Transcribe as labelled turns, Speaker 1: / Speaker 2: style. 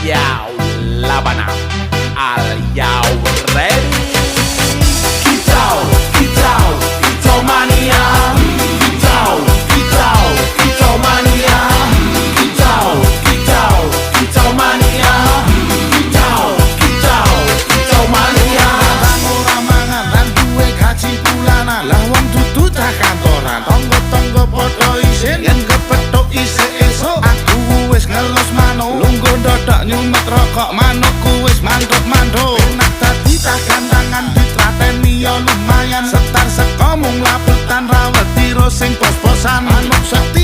Speaker 1: Yo, Labana, are you ready? Keto mania. Keto mania. Keto mania. Keto mania.
Speaker 2: Ora mangan lan duwe gaji bulanan. Lah wong dudu cah kantoran. Tonggo-tonggo padha isin yen kepethuk isih esuk. Aku wis ngelus manuk. Lungguh ndodok nyumet rokok manukku wis manduk-manduk. Enak dadi cah gandangan ditrateni ya lumayan. Setar seko mung laputan rawet tiro sing pos-posan. Manuk sekti